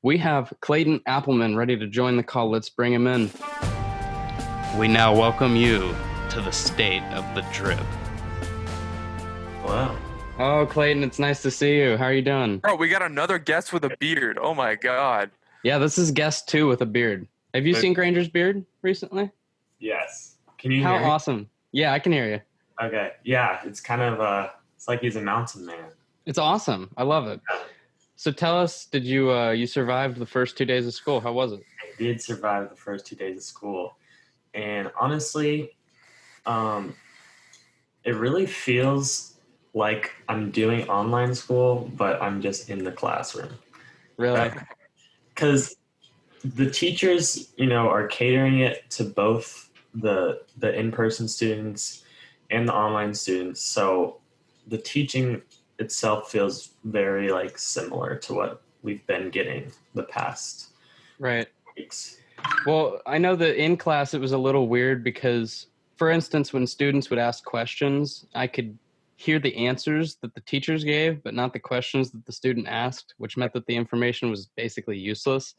We have Clayton Appleman ready to join the call. Let's bring him in. We now welcome you to the state of the drip. Wow. Oh, Clayton, it's nice to see you. How are you doing? Bro, we got another guest with a beard. Oh my god. Yeah, this is guest 2 with a beard. Have you seen Granger's beard recently? Yes. Can you How hear me? awesome. Yeah, I can hear you. Okay. Yeah, it's kind of it's like he's a mountain man. It's awesome. I love it. So tell us, did you survive the first 2 days of school? How was it? I did survive the first 2 days of school. And honestly, it really feels like I'm doing online school, but I'm just in the classroom. Really? Because the teachers, are catering it to both the in-person students and the online students. So the teaching itself feels very similar to what we've been getting the past Right. weeks. Well, I know that in class it was a little weird because, for instance, when students would ask questions, I could hear the answers that the teachers gave, but not the questions that the student asked, which meant that the information was basically useless.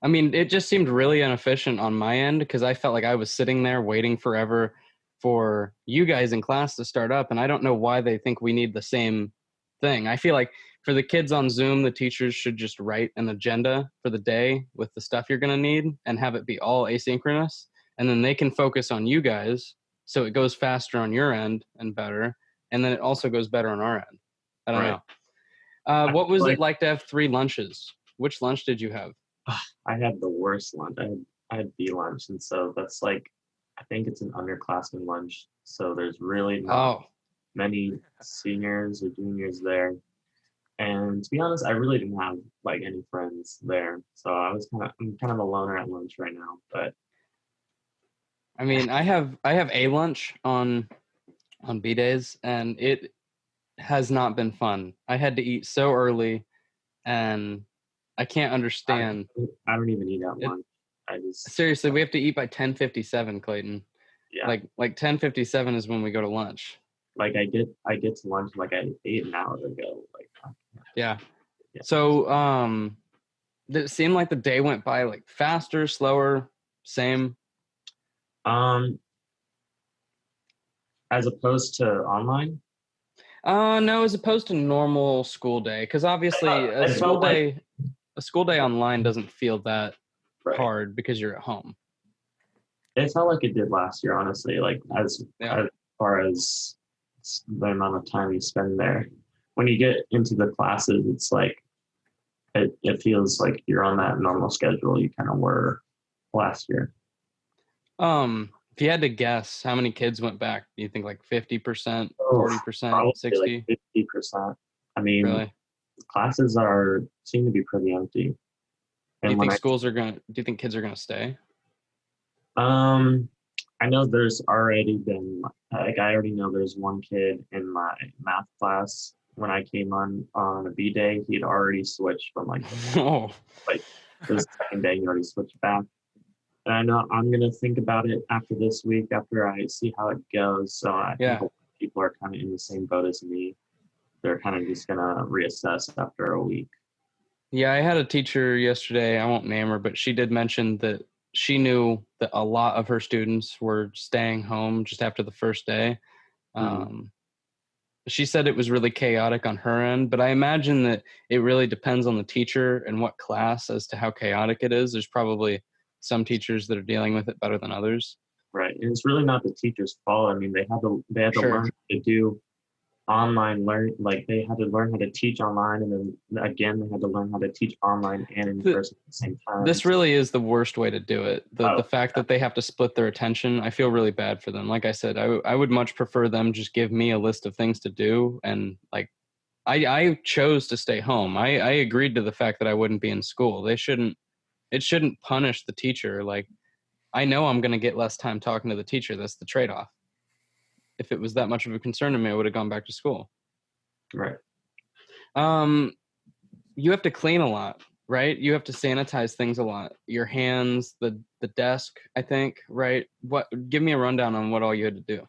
It just seemed really inefficient on my end because I felt like I was sitting there waiting forever for you guys in class to start up, and I don't know why they think we need the same thing. I feel like for the kids on Zoom, the teachers should just write an agenda for the day with the stuff you're going to need and have it be all asynchronous, and then they can focus on you guys so it goes faster on your end and better, and then it also goes better on our end. I don't know. What was it like to have 3 lunches? Which lunch did you have? I had the worst lunch. I had B lunch, and so that's I think it's an underclassmen lunch. So there's really not many seniors or juniors there. And to be honest, I really didn't have any friends there. So I'm kind of a loner at lunch right now. But I mean, I have a lunch on B days, and it has not been fun. I had to eat so early, and I can't understand. I don't even eat at lunch. Seriously, we have to eat by 10:57, Clayton. Yeah. Like 10:57 is when we go to lunch. I get to lunch I ate an hour ago. Yeah. So did it seem like the day went by faster, slower, same? As opposed to online? No, as opposed to normal school day, because obviously a school day online doesn't feel that hard because you're at home. It felt like it did last year, honestly. As far as the amount of time you spend there, when you get into the classes, it's it feels like you're on that normal schedule you kind of were last year. If you had to guess, how many kids went back? Do you think 50%, 40%, 60%? 50%. I mean, really? Classes seem to be pretty empty. And do you think kids are gonna stay? I know there's already been I already know there's one kid in my math class. When I came on a B day, he'd already switched from the second day. He already switched back. And I know I'm gonna think about it after this week, after I see how it goes. So I think people are kind of in the same boat as me. They're kind of just gonna reassess after a week. Yeah, I had a teacher yesterday. I won't name her, but she did mention that she knew that a lot of her students were staying home just after the first day. She said it was really chaotic on her end, but I imagine that it really depends on the teacher and what class as to how chaotic it is. There's probably some teachers that are dealing with it better than others. Right. And it's really not the teacher's fault. I mean, they had to learn how to do online they had to learn how to teach online, and then again they had to learn how to teach online and in person at the same time. This really is the worst way to do it. The fact that they have to split their attention, I feel really bad for them. Like I said, I would much prefer them just give me a list of things to do, and I chose to stay home. I agreed to the fact that I wouldn't be in school. It shouldn't punish the teacher. I know I'm going to get less time talking to the teacher. That's the trade-off. If it was that much of a concern to me, I would have gone back to school. Right. You have to clean a lot, right? You have to sanitize things a lot. Your hands, the desk, I think, right? Give me a rundown on what all you had to do.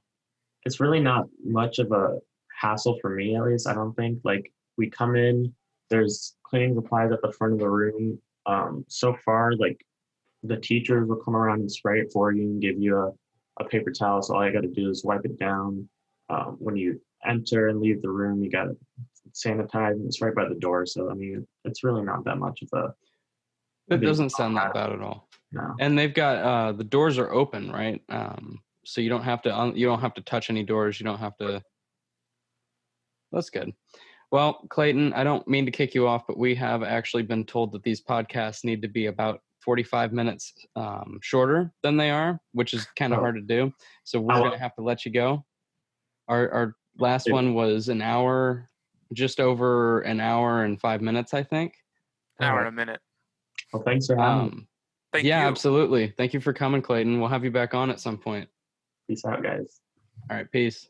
It's really not much of a hassle for me, at least. I don't think we come in, there's cleaning supplies at the front of the room. So far, like the teachers will come around and spray it for you and give you a paper towel. So all you got to do is wipe it down. When you enter and leave the room, you got to sanitize, and it's right by the door. So I mean, it's really not that much of a. It doesn't sound that bad at all. No. And they've got the doors are open, right? So you don't have to touch any doors. You don't have to. That's good. Well, Clayton, I don't mean to kick you off, but we have actually been told that these podcasts need to be about 45 minutes shorter than they are, which is kind of hard to do. So we're going to have to let you go. Our last one was an hour, just over an hour and 5 minutes, I think. An hour and a minute. Well, thanks for having me. Thank you. Absolutely. Thank you for coming, Clayton. We'll have you back on at some point. Peace out, guys. All right, peace.